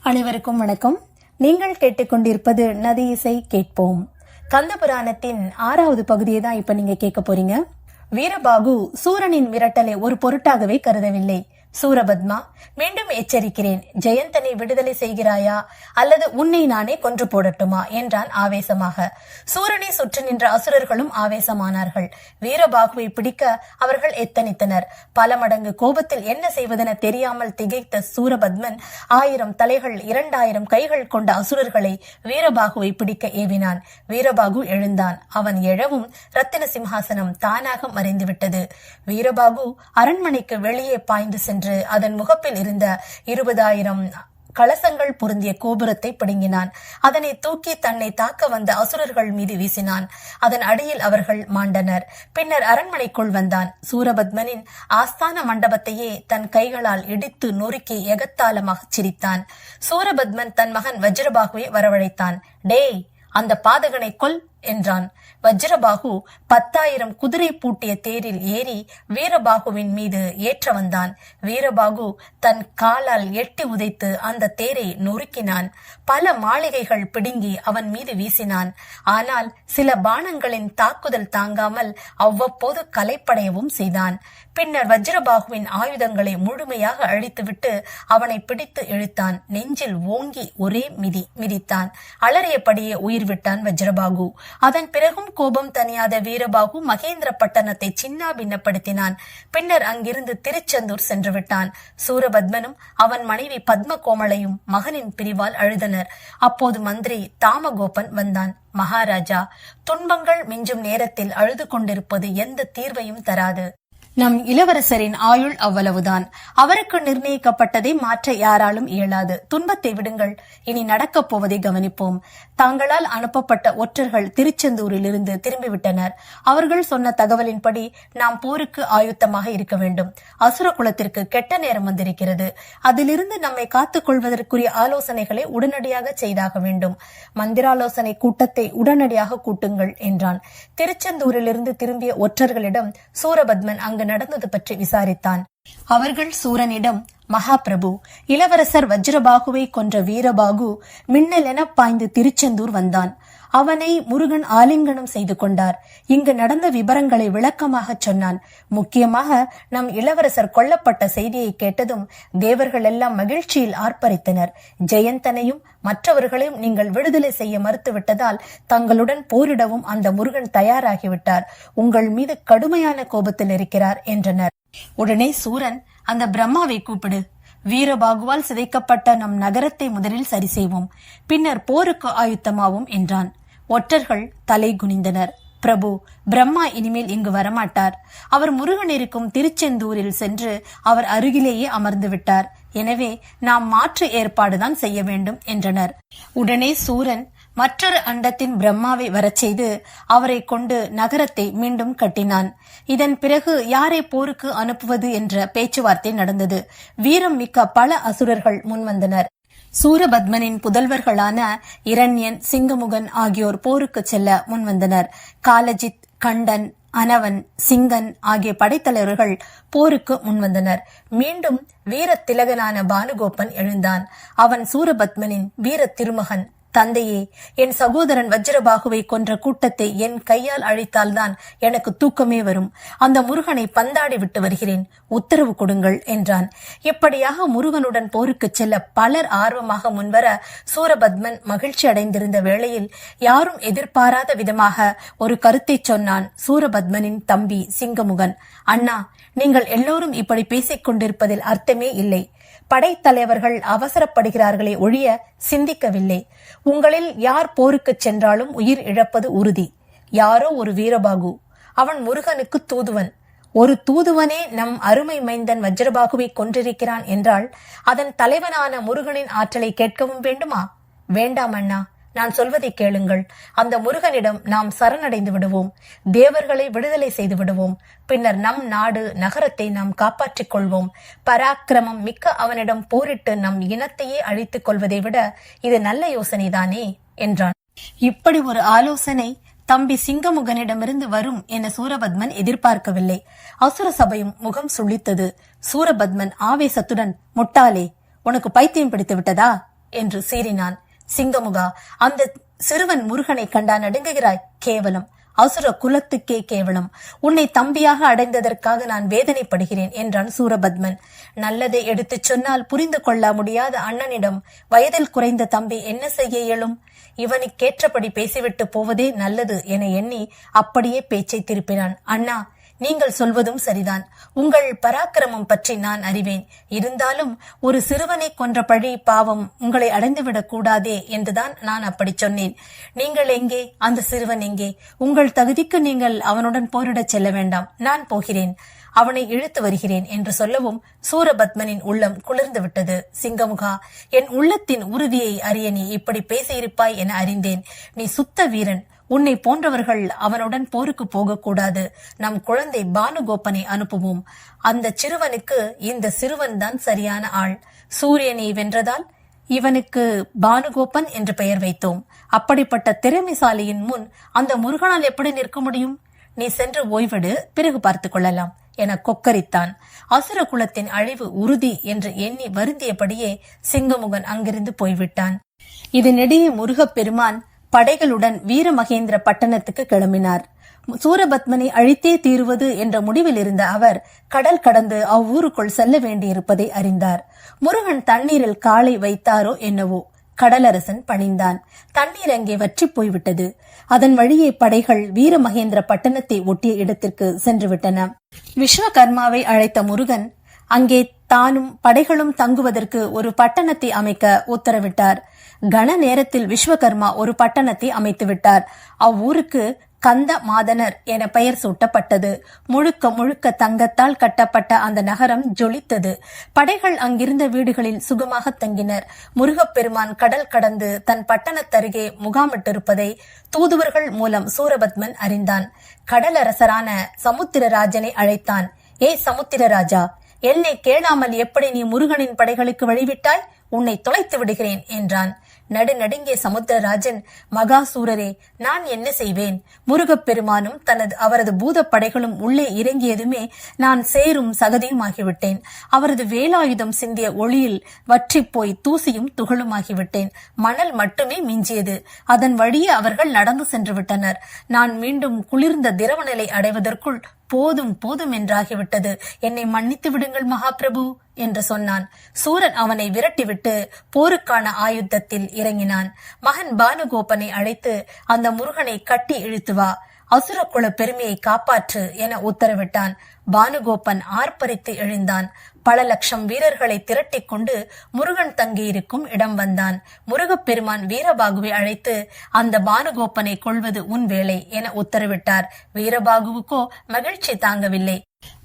அனைவருக்கும் வணக்கம். நீங்கள் கேட்டுக்கொண்டிருப்பது நதி இசை கேட்போம். கந்த புராணத்தின் 6வது பகுதியை தான் இப்ப நீங்க கேட்க போறீங்க. வீரபாகு சூரனின் மிரட்டலை ஒரு பொருட்டாகவே கருதவில்லை. சூரபத்மா, மீண்டும் எச்சரிக்கிறேன், ஜெயந்தனை விடுதலை செய்கிறாயா அல்லது உன்னை நானே கொன்று போடட்டுமா என்றான் ஆவேசமாக. சூரனை சுற்றி நின்ற அசுரர்களும் ஆவேசமானார்கள். வீரபாகுவை பிடிக்க அவர்கள் எத்தனித்தனர். பல மடங்கு கோபத்தில் என்ன செய்வதென தெரியாமல் திகைத்த சூரபத்மன் 1000 தலைகள் 2000 கைகள் கொண்ட அசுரர்களை வீரபாகுவை பிடிக்க ஏவினான். வீரபாகு எழுந்தான். அவன் எழவும் ரத்தின சிம்ஹாசனம் தானாக மறைந்துவிட்டது. வீரபாகு அரண்மனைக்கு வெளியே பாய்ந்து சென்று அதன் முகப்பில் இருந்த 20,000 கலசங்கள் பொருந்திய கோபுரத்தை பிடுங்கினான். அதனை தூக்கி தன்னை தாக்க வந்த அசுரர்கள் மீது வீசினான். அதன் அடியில் அவர்கள் மாண்டனர். பின்னர் அரண்மனைக்குள் வந்தான். சூரபத்மனின் ஆஸ்தான மண்டபத்தையே தன் கைகளால் இடித்து நொறுக்கி எகத்தாளமாக சிரித்தான். சூரபத்மன் தன் மகன் வஜ்ரபாகுவை வரவழைத்தான். டேய், அந்த பாதகனை கொல் என்றான். வஜ்ரபாகு 10,000 குதிரை பூட்டிய தேரில் ஏறி வீரபாகுவின் மீது ஏற்ற வந்தான். வீரபாகு தன் காலால் எட்டி உதைத்து அந்த தேரை நொறுக்கினான். பல மாளிகைகள் பிடுங்கி அவன் மீது வீசினான். ஆனால் சில பாணங்களின் தாக்குதல் தாங்காமல் அவ்வப்போது கலைப்படையவும் செய்தான். பின்னர் வஜ்ரபாகுவின் ஆயுதங்களை முழுமையாக அழித்துவிட்டு அவனை பிடித்து இழுத்தான். நெஞ்சில் ஓங்கி ஒரே மிதித்தான். அலறியபடியே உயிர் விட்டான் வஜ்ரபாகு. அதன் பிறகும் கோபம் தணியாத வீரபாகு மகேந்திர பட்டணத்தை சின்னா பின்னப்படுத்தினான். பின்னர் அங்கிருந்து திருச்செந்தூர் சென்று விட்டான். சூரபத்மனும் அவன் மனைவி பத்ம கோமளையும் மகனின் பிரிவால் அழுதனர். அப்போது மந்திரி தாமகோபன் வந்தான். மகாராஜா, துன்பங்கள் மிஞ்சும் நேரத்தில் அழுது கொண்டிருப்பது எந்த தீர்வையும் தராது. நம் இளவரசரின் ஆயுள் அவ்வளவுதான். அவருக்கு நிர்ணயிக்கப்பட்டதை மாற்ற யாராலும் இயலாது. துன்பத்தை விடுங்கள், இனி நடக்கப் போவதை கவனிப்போம். தாங்களால் அனுப்பப்பட்ட ஒற்றர்கள் திருச்செந்தூரில் இருந்து திரும்பிவிட்டனர். அவர்கள் சொன்ன தகவலின்படி நாம் போருக்கு ஆயுத்தமாக இருக்க வேண்டும். அசுர குலத்திற்கு கெட்ட நேரம் வந்திருக்கிறது. அதிலிருந்து நம்மை காத்துக் கொள்வதற்குரிய ஆலோசனைகளை உடனடியாக செய்தாக வேண்டும். மந்திராலோசனை கூட்டத்தை உடனடியாக கூட்டுங்கள் என்றான். திருச்செந்தூரிலிருந்து திரும்பிய ஒற்றர்களிடம் சூரபத்மன் அங்கு நடந்தது பற்றி விசாரித்தான். அவர்கள் சூரனிடம், மகாபிரபு, இளவரசர் வஜ்ரபாகுவை கொன்ற வீரபாகு மின்னலென பாய்ந்து திருச்செந்தூர் வந்தான். அவனை முருகன் ஆலிங்கனம் செய்து கொண்டார். இங்கு நடந்த விபரங்களை விளக்கமாக சொன்னான். முக்கியமாக நம் இளவரசர் கொல்லப்பட்ட செய்தியை கேட்டதும் தேவர்கள் எல்லாம் மகிழ்ச்சியில் ஆர்ப்பரித்தனர். ஜெயந்தனையும் மற்றவர்களையும் நீங்கள் விடுதலை செய்ய மறுத்துவிட்டதால் தங்களுடன் போரிடவும் அந்த முருகன் தயாராகிவிட்டார். உங்கள் மீது கடுமையான கோபத்தில் இருக்கிறார் என்றனர். உடனே சூரன், அந்த பிரம்மாவை கூப்பிடு. வீரபாகுவால் சிதைக்கப்பட்ட நம் நகரத்தை முதலில் சரி செய்வோம், பின்னர் போருக்கு ஆயுத்தமாவோம் என்றான். ஒற்றர்கள் தலை குனிந்தனர். பிரபு, பிரம்மா இனிமேல் இங்கு வரமாட்டார். அவர் முருகன் இருக்கும் திருச்செந்தூரில் சென்று அவர் அருகிலேயே அமர்ந்து விட்டார். எனவே நாம் மாற்று ஏற்பாடுதான் செய்ய வேண்டும் என்றனர். உடனே சூரன் மற்றொரு அண்டத்தின் பிரம்மாவை வரச் செய்து அவரை கொண்டு நகரத்தை மீண்டும் கட்டினான். இதன் பிறகு யாரை போருக்கு அனுப்புவது என்ற பேச்சுவார்த்தை நடந்தது. வீரம் மிக்க பல அசுரர்கள் முன்வந்தனர். சூரபத்மனின் புதல்வர்களான இரண்யன், சிங்கமுகன் ஆகியோர் போருக்கு செல்ல முன்வந்தனர். காலஜித், கண்டன், அனவன், சிங்கன் ஆகிய படைத்தலைவர்கள் போருக்கு முன்வந்தனர். மீண்டும் வீர திலகனான பானுகோபன் எழுந்தான். அவன் சூரபத்மனின் வீர திருமகன். தந்தையே, என் சகோதரன் வஜ்ரபாகுவை கொன்ற கூட்டத்தை என் கையால் அழித்தால்தான் எனக்கு தூக்கமே வரும். அந்த முருகனை பந்தாடி விட்டு வருகிறேன், உத்தரவு கொடுங்கள் என்றான். இப்படியாக முருகனுடன் போருக்கு செல்ல பலர் ஆர்வமாக முன்வர சூரபத்மன் மகிழ்ச்சி அடைந்திருந்த வேளையில் யாரும் எதிர்பாராத விதமாக ஒரு கருத்தை சொன்னான் சூரபத்மனின் தம்பி சிங்கமுகன். அண்ணா, நீங்கள் எல்லோரும் இப்படி பேசிக் கொண்டிருப்பதில் அர்த்தமே இல்லை. படைத்தலைவர்கள் அவசரப்படுகிறார்களே ஒழிய சிந்திக்கவில்லை. உங்களில் யார் போருக்கு சென்றாலும் உயிர் இழப்பது உறுதி. யாரோ ஒரு வீரபாகு, அவன் முருகனுக்கு தூதுவன். ஒரு தூதுவனே நம் அருமை மைந்தன் வஜ்ரபாகுவை கொன்றிருக்கிறான் என்றால் அதன் தலைவனான முருகனின் ஆற்றலை கேட்கவும் வேண்டுமா? வேண்டாம் அண்ணா, நான் சொல்வதை கேளுங்கள். அந்த முருகனிடம் நாம் சரணடைந்து விடுவோம். தேவர்களை விடுதலை செய்து விடுவோம். பின்னர் நம் நாடு நகரத்தை நாம் காப்பாற்றிக் கொள்வோம். பராக்கிரமம் மிக்க அவனிடம் போரிட்டு நம் இனத்தையே அழித்துக் கொள்வதை விட இது நல்ல யோசனைதானே என்றான். இப்படி ஒரு ஆலோசனை தம்பி சிங்கமுகனிடமிருந்து வரும் என சூரபத்மன் எதிர்பார்க்கவில்லை. அசுர சபையும் முகம் சுளித்தது. சூரபத்மன் ஆவேசத்துடன், முட்டாளே, உனக்கு பைத்தியம் பிடித்து விட்டதா என்று சீறினான். சிங்கமுகா, அந்த சிறுவன் முருகனை கண்டா நடுங்குகிறாய்? கேவலம், அசுர குலத்துக்கே கேவலம். உன்னை தம்பியாக அடைந்ததற்காக நான் வேதனைப்படுகிறேன் என்றான் சூரபத்மன். நல்லதை எடுத்துச் சொன்னால் புரிந்து கொள்ள முடியாத அண்ணனிடம் வயதில் குறைந்த தம்பி என்ன செய்ய இயலும்? இவனுக்கேற்றபடி பேசிவிட்டு போவதே நல்லது என எண்ணி அப்படியே பேச்சை திருப்பினான். அண்ணா, நீங்கள் சொல்வதும் சரிதான். உங்கள் பராக்கிரமம் பற்றி நான் அறிவேன். இருந்தாலும் ஒரு சிறுவனை கொன்ற பழி பாவம் உங்களை அடைந்துவிடக் கூடாதே என்றுதான் நான் அப்படி சொன்னேன். நீங்கள் எங்கே? அந்த சிறுவன் எங்கே? உங்கள் தகுதிக்கு நீங்கள் அவனுடன் போரிடச் செல்ல வேண்டாம். நான் போகிறேன், அவனை இழுத்து வருகிறேன் என்று சொல்லவும் சூரபத்மனின் உள்ளம் குளிர்ந்து விட்டது. சிங்கமுகா, என் உள்ளத்தின் உறுதியை அறிய நீ இப்படி பேசியிருப்பாய் என அறிந்தேன். நீ சுத்த வீரன். உன்னை போன்றவர்கள் அவனுடன் போருக்கு போகக்கூடாது. நம் குழந்தை பானுகோப்பனை அனுப்புவோம். அந்த சிறுவனுக்கு இந்த சிறுவன் தான் சரியான ஆள். சூரியனை வென்றதால் இவனுக்கு பானுகோப்பன் என்று பெயர் வைத்தோம். அப்படிப்பட்ட திறமைசாலியின் முன் அந்த முருகனால் எப்படி நிற்க முடியும்? நீ சென்று ஓய்வெடு, பிறகு பார்த்துக் கொள்ளலாம் என கொக்கரித்தான். அசுர குலத்தின் அழிவு உறுதி என்று எண்ணி வருந்தியபடியே சிங்கமுகன் அங்கிருந்து போய்விட்டான். இதனிடையே முருகப்பெருமான் படைகளுடன் வீரமகேந்திர பட்டணத்துக்கு கிளம்பினார். சூரபத்மனை அழித்தே தீருவது என்ற முடிவில் இருந்த அவர் கடல் கடந்து அவ்வூருக்குள் செல்ல வேண்டியிருப்பதை அறிந்தார். முருகன் தண்ணீரில் காலை வைத்தாரோ என்னவோ, கடலரசன் பணிந்தான். தண்ணீர் அங்கே வற்றி போய்விட்டது. அதன் வழியே படைகள் வீரமகேந்திர பட்டணத்தை ஒட்டிய இடத்திற்கு சென்று விட்டன. விஸ்வகர்மாவை அழைத்த முருகன் அங்கே தானும் படைகளும் தங்குவதற்கு ஒரு பட்டணத்தை அமைக்க உத்தரவிட்டார். கன நேரத்தில் விஸ்வகர்மா ஒரு பட்டணத்தை அமைத்து விட்டார். அவ்வூருக்கு கந்த மாதனர் என பெயர் சூட்டப்பட்டது. முழுக்க முழுக்க தங்கத்தால் கட்டப்பட்ட அந்த நகரம் ஜொலித்தது. படைகள் அங்கிருந்த வீடுகளில் சுகமாக தங்கினர். முருகப்பெருமான் கடல் கடந்து தன் பட்டணத்தருகே முகாமிட்டிருப்பதை தூதுவர்கள் மூலம் சூரபத்மன் அறிந்தான். கடலரசரான சமுத்திரராஜனை அழைத்தான். ஏ சமுத்திரராஜா, என்னை கேளாமல் எப்படி நீ முருகனின் படைகளுக்கு வழிவிட்டாய்? உன்னை தொலைத்து விடுகிறேன் என்றான். நடுநடுங்கிய சமுத்திரராஜன், மகாசூரரே, நான் என்ன செய்வேன்? முருகப்பெருமானும் அவரது பூத படைகளும் உள்ளே இறங்கியதுமே நான் சேரும் சகதியுமாகிவிட்டேன். அவரது வேலாயுதம் சிந்திய ஒளியில் வற்றி போய் தூசியும் துகளுமாகிவிட்டேன். மணல் மட்டுமே மிஞ்சியது. அதன் வழியே அவர்கள் நடந்து சென்று விட்டனர். நான் மீண்டும் குளிர்ந்த திரவநிலை அடைவதற்குள் போதும் போதும் என்றாகிவிட்டது. என்னை மன்னித்து விடுங்கள் மகாபிரபு என்று சொன்னான். சூரன் அவனை விரட்டிவிட்டு போருக்கான ஆயுத்தத்தில் இறங்கினான். மகன் பானுகோப்பனை அழைத்து அந்த முருகனை கட்டி இழுத்து வா, அசுரக்குல பெருமையை காப்பாற்று என உத்தரவிட்டான். பானுகோப்பன் ஆர்ப்பரித்து எழுந்தான். பல லட்சம் வீரர்களை திரட்டிக் கொண்டு முருகன் தங்கியிருக்கும் இடம் வந்தான். முருகப்பெருமான் வீரபாகுவை அழைத்து அந்த பானுகோப்பனை கொள்வது உன் வேலை என உத்தரவிட்டார். வீரபாகுவுக்கோ மகிழ்ச்சி தாங்கவில்லை.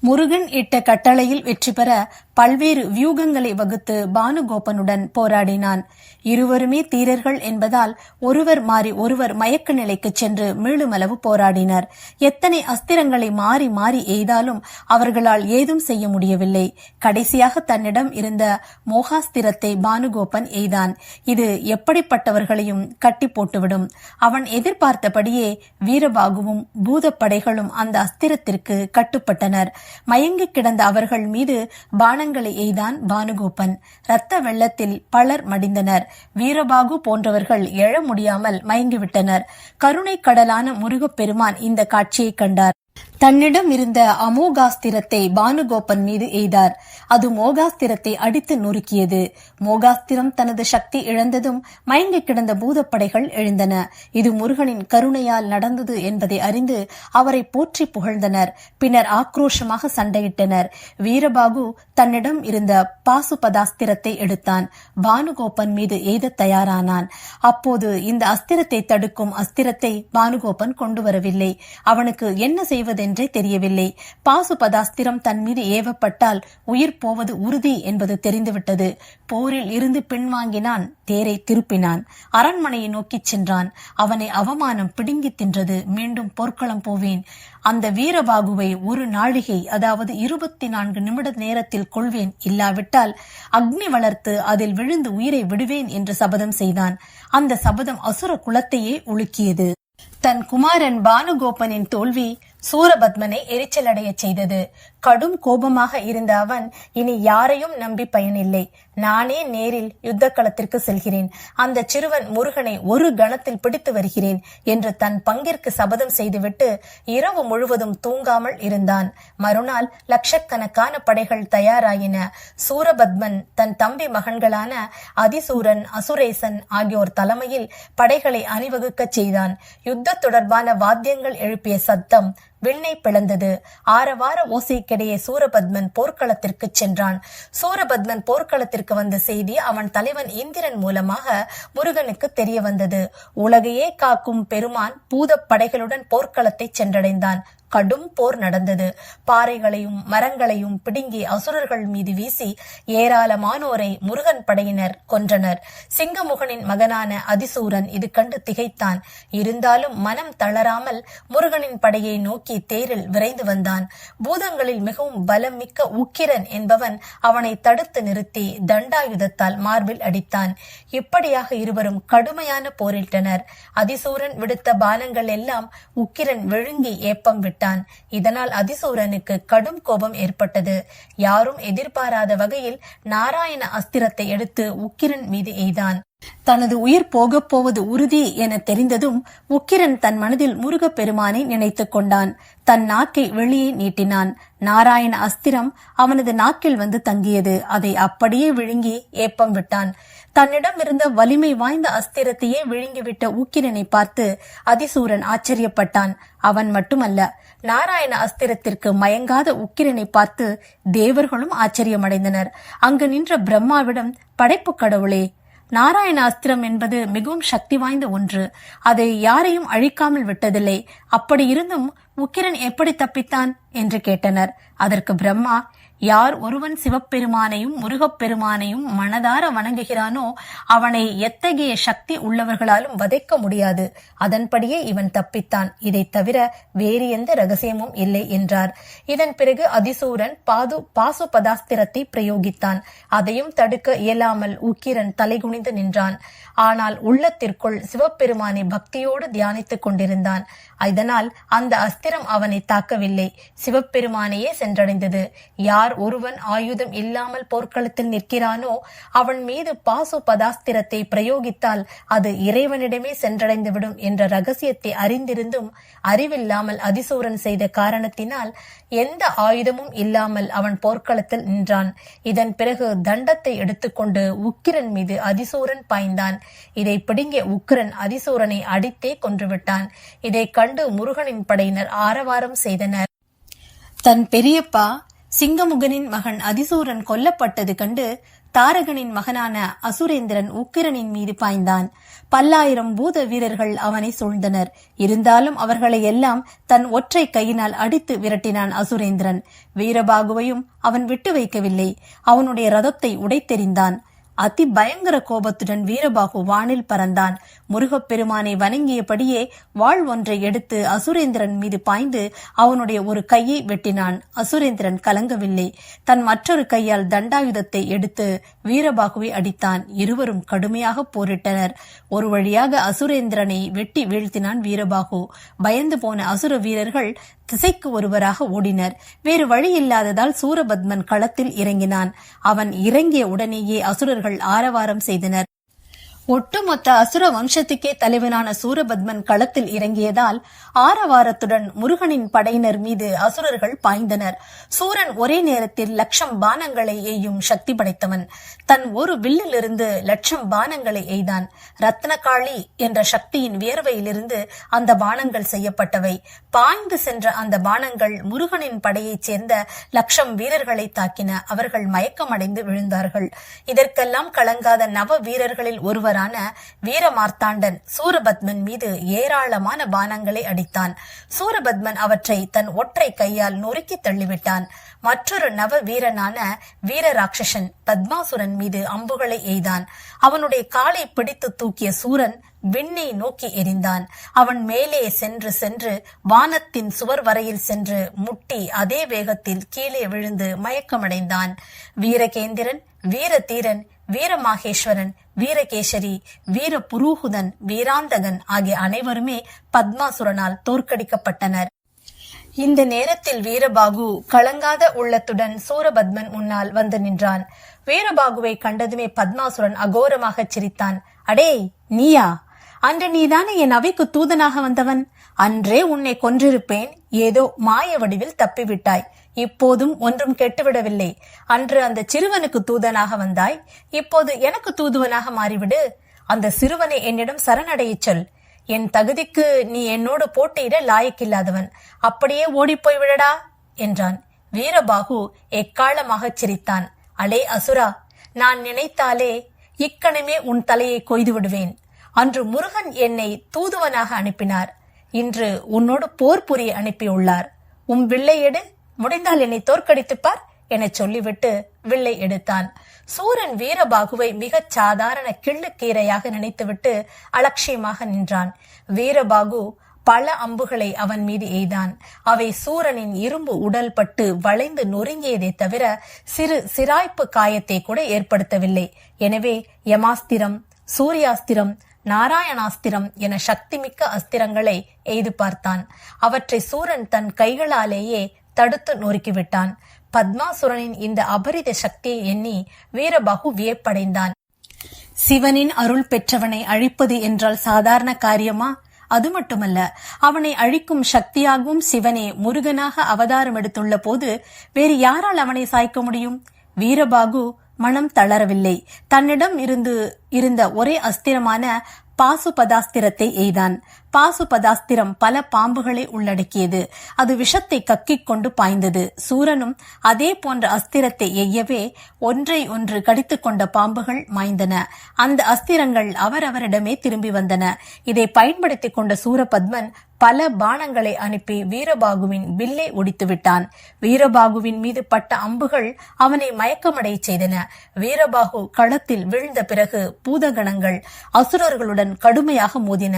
முருகன் இட்ட கட்டளையில் வெற்றி பெற பல்வேறு வியூகங்களை வகுத்து பானுகோப்பனுடன் போராடினான். இருவருமே தீரர்கள் என்பதால் ஒருவர் மாறி ஒருவர் மயக்க நிலைக்கு சென்று மீளுமளவு போராடினர். எத்தனை அஸ்திரங்களை மாறி மாறி எய்தாலும் அவர்களால் ஏதும் செய்ய முடியவில்லை. கடைசியாக தன்னிடம் இருந்த மோகாஸ்திரத்தை பானுகோப்பன் எய்தான். இது எப்படிப்பட்டவர்களையும் கட்டி போட்டுவிடும். அவன் எதிர்பார்த்தபடியே வீரபாகுவும் பூதப்படைகளும் அந்த அஸ்திரத்திற்கு கட்டுப்பட்டனர். மயங்கி கிடந்த அவர்கள் மீது பானங்களை எய்தான் பானுகோப்பன். இரத்த வெள்ளத்தில் பலர் மடிந்தனர். வீரபாகு போன்றவர்கள் எழ முடியாமல் மயங்கிவிட்டனர். கருணை கடலான முருகப்பெருமான் இந்த காட்சியை கண்டார். தன்னிடம் இருந்த அமோகாஸ்திரத்தை பானுகோப்பன் மீது எய்தார். அது மோகாஸ்திரத்தை அடித்து நொறுக்கியது. மோகாஸ்திரம் தனது சக்தி இழந்ததும் மயங்கி கிடந்த பூதப்படைகள் எழுந்தன. இது முருகனின் கருணையால் நடந்தது என்பதை அறிந்து அவரை போற்றி புகழ்ந்தனர். பின்னர் ஆக்ரோஷமாக சண்டையிட்டனர். வீரபாகு தன்னிடம் இருந்த பாசுபதாஸ்திரத்தை எடுத்தான். பானுகோப்பன் மீது எய்த தயாரானான். அப்போது இந்த அஸ்திரத்தை தடுக்கும் அஸ்திரத்தை பானுகோப்பன் கொண்டு வரவில்லை. அவனுக்கு என்ன செய்வதென்றே தெரியவில்லை. பாசுபதாஸ்திரம் தன் மீது ஏவப்பட்டால் உயிர் போவது உறுதி என்பது தெரிந்துவிட்டது. போரில் இருந்து பின்வாங்கினான். தேரை திருப்பினான். அரண்மனையை நோக்கிச் சென்றான். அவனை அவமானம் பிடுங்கி தின்றது. மீண்டும் போர்க்களம் போவேன். அந்த வீரபாகுவை ஒரு நாழிகை, அதாவது 24 நிமிட நேரத்தில் கொள்வேன். இல்லாவிட்டால் அக்னி வளர்த்து அதில் விழுந்து உயிரை விடுவேன் என்று சபதம் செய்தான். அந்த சபதம் அசுர குலத்தையே உலுக்கியது. தன் குமாரன் பானுகோப்பனின் தோல்வி சூரபத்மனை எரிச்சலடைய செய்தது. கடும் கோபமாக இருந்த அவன் இனி யாரையும் நம்பி பயனில்லை. நானே நேரில் யுத்த களத்திற்கு செல்கிறேன். அந்த சிறுவன் முருகனை ஒரு கணத்தில் பிடித்து வருகிறேன் என்று தன் பங்கிற்கு சபதம் செய்துவிட்டு இரவு முழுவதும் தூங்காமல் இருந்தான். மறுநாள் லட்சக்கணக்கான படைகள் தயாராயின. சூரபத்மன் தன் தம்பி மகன்களான அதிசூரன், அசுரேசன் ஆகியோர் தலைமையில் படைகளை அணிவகுக்கச் செய்தான். யுத்த தொடர்பான வாத்தியங்கள் எழுப்பிய சத்தம் விண்ணை பிளந்தது. ஆரவார ஓசைக்கிடையே சூரபத்மன் போர்க்களத்திற்கு சென்றான். சூரபத்மன் போர்க்களத்திற்கு வந்த செய்தி அவன் தலைவன் இந்திரன் மூலமாக முருகனுக்கு தெரிய வந்தது. உலகையே காக்கும் பெருமான் பூதப் படைகளுடன் போர்க்களத்தை சென்றடைந்தான். கடும் போர் நடந்தது. பாறைகளையும் மரங்களையும் பிடுங்கி அசுரர்கள் மீது வீசி ஏராளமானோரை முருகன் படையினர் கொன்றனர். சிங்கமுகனின் மகனான அதிசூரன் இது கண்டு திகைத்தான். இருந்தாலும் மனம் தளராமல் முருகனின் படையை நோக்கி தேரில் விரைந்து வந்தான். பூதங்களில் மிகவும் பலம் மிக்க உக்கிரன் என்பவன் அவனை தடுத்து நிறுத்தி தண்டாயுதத்தால் மார்பில் அடித்தான். இப்படியாக இருவரும் கடுமையான போரிட்டனர். அதிசூரன் விடுத்த பானங்கள் எல்லாம் உக்கிரன் விழுங்கி ஏப்பம் விட்டான். இதனால் அதிசூரனுக்கு கடும் கோபம் ஏற்பட்டது. யாரும் எதிர்பாராத வகையில் நாராயண அஸ்திரத்தை எடுத்து உக்கிரன் மீது எய்தான். தனது உயிர் போகப் போவது உறுதி என தெரிந்ததும் உக்கிரன் தன் மனதில் முருகப்பெருமானை நினைத்துக் கொண்டான். தன் நாக்கை வெளியே நீட்டினான். நாராயண அஸ்திரம் அவனது நாக்கில் வந்து தங்கியது. அதை அப்படியே விழுங்கி ஏப்பம் விட்டான். தன்னிடம் இருந்த வலிமை வாய்ந்த அஸ்திரத்தையே விழுங்கிவிட்ட உக்கிரனை பார்த்து அதிசூரன் ஆச்சரியப்பட்டான். அவன் மட்டுமல்ல, நாராயண அஸ்திரத்திற்கு மயங்காத உக்கிரனை பார்த்து தேவர்களும் ஆச்சரியமடைந்தனர். அங்கு நின்ற பிரம்மாவிடம், படைப்பு கடவுளே, நாராயண அஸ்திரம் என்பது மிகவும் சக்தி வாய்ந்த ஒன்று. அதை யாரையும் அழிக்காமல் விட்டதில்லை. அப்படி இருந்தும் உக்கிரன் எப்படி தப்பித்தான் என்று கேட்டனர். அதற்கு பிரம்மா, யார் ஒருவன் சிவபெருமானையும் முருகப்பெருமானையும் மனதார வணங்குகிறானோ அவனை எத்தகைய சக்தி உள்ளவர்களாலும் வதைக்க முடியாது. அதன்படியே இவன் தப்பித்தான். இதை தவிர வேறு எந்த ரகசியமும் இல்லை என்றார். இதன் பிறகு அதிசூரன் பாசுபதாஸ்திரத்தை பிரயோகித்தான். அதையும் தடுக்க இயலாமல் உக்கிரன் தலைகுனிந்து நின்றான். ஆனால் உள்ளத்திற்குள் சிவபெருமானை பக்தியோடு தியானித்துக் கொண்டிருந்தான். இதனால் அந்த அஸ்திரம் அவனை தாக்கவில்லை, சிவபெருமானையே சென்றடைந்தது. யார் ஒருவன் ஆயுதம் இல்லாமல் போர்க்களத்தில் நிற்கிறானோ அவன் மீது பாசுபதாஸ்திரத்தை பிரயோகித்தால் அது இறைவனிடமே சென்றடைந்துவிடும் என்ற ரகசியத்தை அறிந்திருந்தும் அறிவில்லாமல் அதிசூரன் செய்த காரணத்தினால் எந்த ஆயுதமும் இல்லாமல் அவன் போர்க்களத்தில் நின்றான். இதன் பிறகு தண்டத்தை எடுத்துக்கொண்டு உக்கிரன் மீது அதிசூரன் பாய்ந்தான். இதை பிடுங்கிய உக்கிரன் அதிசூரனை அடித்தே கொன்றுவிட்டான். இதை கண்டு முருகனின் படையினர் ஆரவாரம் செய்தனர். தன் பெரியப்பா சிங்கமுகனின் மகன் அதிசூரன் கொல்லப்பட்டது கண்டு தாரகனின் மகனான அசுரேந்திரன் உக்கிரனின் மீது பாய்ந்தான். பல்லாயிரம் பூத வீரர்கள் அவனை சூழ்ந்தனர். இருந்தாலும் அவர்களை எல்லாம் தன் ஒற்றை கையினால் அடித்து விரட்டினான் அசுரேந்திரன். வீரபாகுவையும் அவன் விட்டு வைக்கவில்லை. அவனுடைய ரதத்தை உடைத்தெறிந்தான். அதி பயங்கர கோபத்துடன் வீரபாகு வானில் பறந்தான். முருகப்பெருமானை வணங்கியபடியே வாள் ஒன்றை எடுத்து அசுரேந்திரன் மீது பாய்ந்து அவனுடைய ஒரு கையை வெட்டினான். அசுரேந்திரன் கலங்கவில்லை. தன் மற்றொரு கையால் தண்டாயுதத்தை எடுத்து வீரபாகுவை அடித்தான். இருவரும் கடுமையாக போரிட்டனர். ஒரு வழியாக அசுரேந்திரனை வெட்டி வீழ்த்தினான் வீரபாகு. பயந்து போன அசுர வீரர்கள் திசைக்கு ஒருவராக ஓடினர். வேறு வழி இல்லாததால் சூரபத்மன் களத்தில் இறங்கினான். அவன் இறங்கிய உடனேயே அசுரர்கள் ஆரவாரம் செய்தனர். ஒட்டுமொத்த அசுர வம்சத்துக்கே தலைவனான சூரபத்மன் களத்தில் இறங்கியதால் ஆரவாரத்துடன் முருகனின் படையினர் மீது அசுரர்கள் பாய்ந்தனர். சூரன் ஒரே நேரத்தில் 1,00,000 பானங்களை எய்யும் சக்தி படைத்தவன். தன் ஒரு வில்லிலிருந்து 1,00,000 பானங்களை எய்தான். ரத்னகாளி என்ற சக்தியின் வியர்வையிலிருந்து அந்த பானங்கள் செய்யப்பட்டவை. பாய்ந்து சென்ற அந்த பானங்கள் முருகனின் படையைச் சேர்ந்த 1,00,000 வீரர்களை தாக்கின. அவர்கள் மயக்கமடைந்து விழுந்தார்கள். இதற்கெல்லாம் கலங்காத நவ வீரர்களில் ஒருவர் வீரமார்த்தாண்டன் சூரபத்மன் மீது ஏராளமான பானங்களை அடித்தான். சூரபத்மன் அவற்றை தன் ஒற்றை கையால் நொறுக்கி தள்ளிவிட்டான். மற்றொரு நவ வீரனான வீரராட்சசன் பத்மாசுரன் மீது அம்புகளை எய்தான். அவனுடைய காலை பிடித்து தூக்கிய சூரன் விண்ணை நோக்கி எரிந்தான். அவன் மேலே சென்று சென்று வானத்தின் சுவர் வரையில் சென்று முட்டி அதே வேகத்தில் கீழே விழுந்து மயக்கமடைந்தான். வீரகேந்திரன், வீரதீரன், வீரமாகேஸ்வரன், வீரகேசரி, வீர புரூகுதன், வீராந்தகன் ஆகிய அனைவருமே பத்மாசுரனால் தோற்கடிக்கப்பட்டனர். இந்த நேரத்தில் வீரபாகு கலங்காத உள்ளத்துடன் சூரபத்மன் முன்னால் வந்து நின்றான். வீரபாகுவை கண்டதுமே பத்மாசுரன் அகோரமாக சிரித்தான். அடே நீயா? அன்று நீதானே என் அவைக்கு தூதனாக வந்தவன். அன்றே உன்னை கொன்றிருப்பேன். ஏதோ மாய வடிவில் தப்பிவிட்டாய். இப்போதும் ஒன்றும் கெட்டுவிடவில்லை. அன்று அந்த சிறுவனுக்கு தூதனாக வந்தாய். இப்போது எனக்கு தூதுவனாக மாறிவிடு. அந்த சிறுவனை என்னிடம் சரணடைய சொல். என் தகுதிக்கு நீ என்னோடு போட்டியிட லாயக்கில்லாதவன். அப்படியே ஓடிப்போய் விடடா என்றான். வீரபாகு எக்காலமாக சிரித்தான். அலே அசுரா, நான் நினைத்தாலே இக்கணமே உன் தலையை கொய்து விடுவேன். அன்று முருகன் என்னை தூதுவனாக அனுப்பினார். இன்று உன்னோடு போர் புரிய அனுப்பியுள்ளார். உன் வில்லை எடு, முடிந்தால் என்னை தோற்கடித்துப்பார் என சொல்லிவிட்டு வில்லை எடுத்தான். சூரன் வீரபாகுவை மிகச் சாதாரண கிள்ளுக்கீரையாக நினைத்துவிட்டு அலட்சியமாக நின்றான். வீரபாகு பல அம்புகளை அவன் மீது எய்தான். அவை சூரனின் இரும்பு உடல் பட்டு வளைந்து நொறுங்கியதை தவிர சிறு சிராய்ப்பு காயத்தை கூட ஏற்படுத்தவில்லை. எனவே யமாஸ்திரம், சூர்யாஸ்திரம், நாராயணாஸ்திரம் என சக்திமிக்க அஸ்திரங்களை எய்து பார்த்தான். அவற்றை சூரன் தன் கைகளாலேயே தடுத்து நொறுக்கிவிட்டான். பத்மாசுரனின் இந்த அபரித சக்தியை எண்ணி வீரபாகு வியப்படைந்தான். சிவனின் அருள் பெற்றவனை அழிப்பது என்றால் சாதாரண காரியமா? அது மட்டுமல்ல, அவனை அழிக்கும் சக்தியாகவும் சிவனே முருகனாக அவதாரம் எடுத்துள்ள போது வேறு யாரால் அவனை சாய்க்க முடியும்? வீரபாகு மனம் தளரவில்லை. தன்னிடம் இருந்த ஒரே அஸ்திரமான பாசுபதாஸ்திரத்தை எய்தான். பாசுபதாஸ்திரம் பல பாம்புகளை உள்ளடக்கியது. அது விஷத்தை கக்கிக் கொண்டு பாய்ந்தது. சூரனும் அதே போன்ற அஸ்திரத்தை எய்யவே ஒன்றை ஒன்று கடித்துக் கொண்ட பாம்புகள் மாய்ந்தன. அந்த அஸ்திரங்கள் அவரவரிடமே திரும்பி வந்தன. இதை பயன்படுத்திக் கொண்ட சூரபத்மன் பல பானங்களை அனுப்பி வீரபாகுவின் வில்லை ஒடித்து விட்டான். வீரபாகுவின் மீது பட்ட அம்புகள் அவனை மயக்கமடைய செய்தன. வீரபாகு களத்தில் வீழ்ந்த பிறகு பூதகணங்கள் அசுரர்களுடன் கடுமையாக மோதின.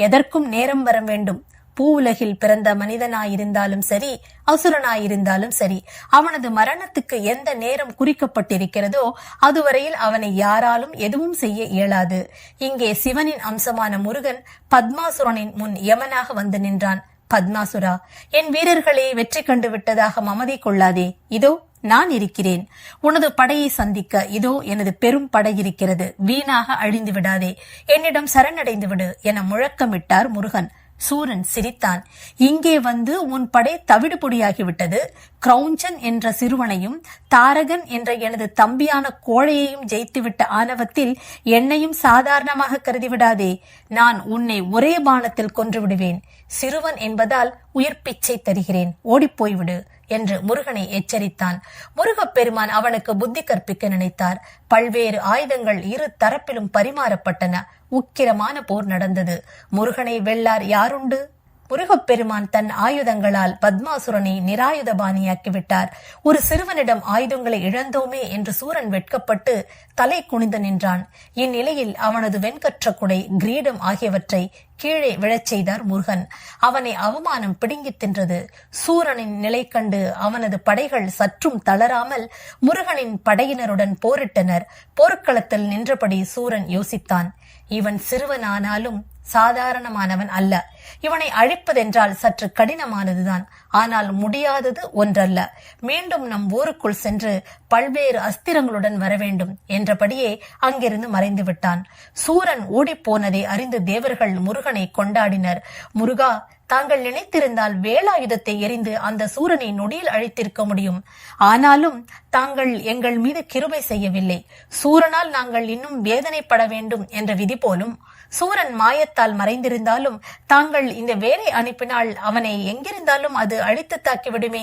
எதற்கும் நேரம் வர வேண்டும். பூவுலகில் பிறந்த மனிதனாயிருந்தாலும் சரி, அசுரனாயிருந்தாலும் சரி, அவனது மரணத்துக்கு எந்த நேரம் குறிக்கப்பட்டிருக்கிறதோ அதுவரையில் அவனை யாராலும் எதுவும் செய்ய இயலாது. இங்கே சிவனின் அம்சமான முருகன் பத்மாசுரனின் முன் யமனாக வந்து நின்றான். பத்மாசுரா, என் வீரர்களே வெற்றி கண்டு விட்டதாக மமதை கொள்ளாதே. இதோ நான் இருக்கிறேன். உனது படையை சந்திக்க இதோ எனது பெரும் படை இருக்கிறது. வீணாக அழிந்து விடாதே. என்னிடம் சரணடைந்து விடு என முழக்கமிட்டார் முருகன். சூரன் சிரித்தான். இங்கே வந்து உன் படை தவிடு பொடியாகிவிட்டது. கிரௌஞ்சன் என்ற சிறுவனையும் தாரகன் என்ற எனது தம்பியான கோழையையும் ஜெயித்துவிட்ட ஆணவத்தில் என்னையும் சாதாரணமாக கருதிவிடாதே. நான் உன்னை ஒரே பானத்தில் கொன்று விடுவேன். சிறுவன் என்பதால் உயிர் பிச்சை தருகிறேன். ஓடிப்போய்விடு என்று முருகனை எச்சரித்தான். முருகப்பெருமான் அவனுக்கு புத்தி கற்பிக்க நினைத்தார். பல்வேறு ஆயுதங்கள் இரு தரப்பிலும் பரிமாறப்பட்டன. உக்கிரமான போர் நடந்தது. முருகனை வெல்லார் யாருண்டு? முருகப்பெருமான் தன் ஆயுதங்களால் பத்மாசுரனை நிராயுதபாணியாக்கிவிட்டார். ஒரு சிறுவனிடம் ஆயுதங்களை இழந்தோமே என்று சூரன் வெட்கப்பட்டு தலை குனிந்து நின்றான். இந்நிலையில் அவனது வெண்கற்ற குடை, கிரீடம் ஆகியவற்றை கீழே விழச் செய்தார் முருகன். அவனை அவமானம் பிடுங்கி தின்றது. சூரனின் நிலை கண்டு அவனது படைகள் சற்றும் தளராமல் முருகனின் படையினருடன் போரிட்டனர். போர்க்களத்தில் நின்றபடி சூரன் யோசித்தான். இவன் சிறுவனானாலும் சாதாரணமானவன் அல்ல. இவனை அழிப்பதென்றால் சற்று கடினமானதுதான். ஆனால் முடியாதது ஒன்றல்ல. மீண்டும் நம் ஊருக்குள் சென்று பல்வேறு அஸ்திரங்களுடன் வர வேண்டும் என்றபடியே அங்கிருந்து மறைந்து விட்டான். சூரன் ஓடிப்போனதை அறிந்து தேவர்கள் முருகனை கொண்டாடினர். முருகா, தாங்கள் நினைத்திருந்தால் வேலாயுதத்தை எரிந்து அந்த சூரனை நொடியில் அழித்திருக்க முடியும். ஆனாலும் தாங்கள் எங்கள் மீது கிருபை செய்யவில்லை. சூரனால் நாங்கள் இன்னும் வேதனைப்பட வேண்டும் என்ற விதி போலும். சூரன் மாயத்தால் மறைந்திருந்தாலும் தாங்கள் இந்த வேலை அனுப்பினால் அவனை எங்கிருந்தாலும் அது அழித்து தாக்கிவிடுமே.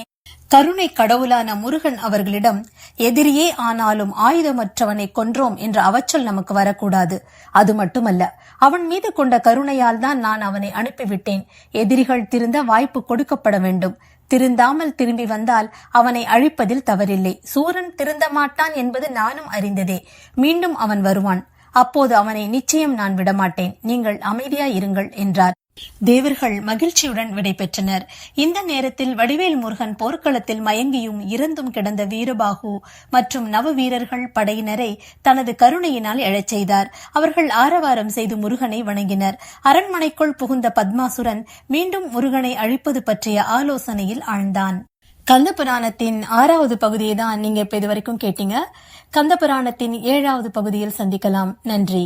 கருணை கடவுளான முருகன் அவர்களிடம், எதிரியே ஆனாலும் ஆயுதமற்றவனை கொன்றோம் என்ற அவச்சொல் நமக்கு வரக்கூடாது. அது மட்டுமல்ல, அவன் மீது கொண்ட கருணையால் தான் நான் அவனை அனுப்பிவிட்டேன். எதிரிகள் திருந்த வாய்ப்பு கொடுக்கப்பட வேண்டும். திருந்தாமல் திரும்பி வந்தால் அவனை அழிப்பதில் தவறில்லை. சூரன் திருந்த மாட்டான் என்பது நானும் அறிந்ததே. மீண்டும் அவன் வருவான். அப்போது அவனை நிச்சயம் நான் விடமாட்டேன். நீங்கள் அமைதியாயிருங்கள் என்றார். தேவர்கள் மகிழ்ச்சியுடன் விடை பெற்றனர். இந்த நேரத்தில் வடிவேல் முருகன் போர்க்களத்தில் மயங்கியும் இறந்தும் கிடந்த வீரபாகு மற்றும் நவ வீரர்கள் படையினரை தனது கருணையினால் எழச் செய்தார். அவர்கள் ஆரவாரம் செய்து முருகனை வணங்கினர். அரண்மனைக்குள் புகுந்த பத்மாசுரன் மீண்டும் முருகனை அழிப்பது பற்றிய ஆலோசனையில் ஆழ்ந்தான். கந்த புராணத்தின் 6வது பகுதியை தான் நீங்க இப்ப இது வரைக்கும் கேட்டீங்க. கந்த புராணத்தின் 7வது பகுதியில் சந்திக்கலாம். நன்றி.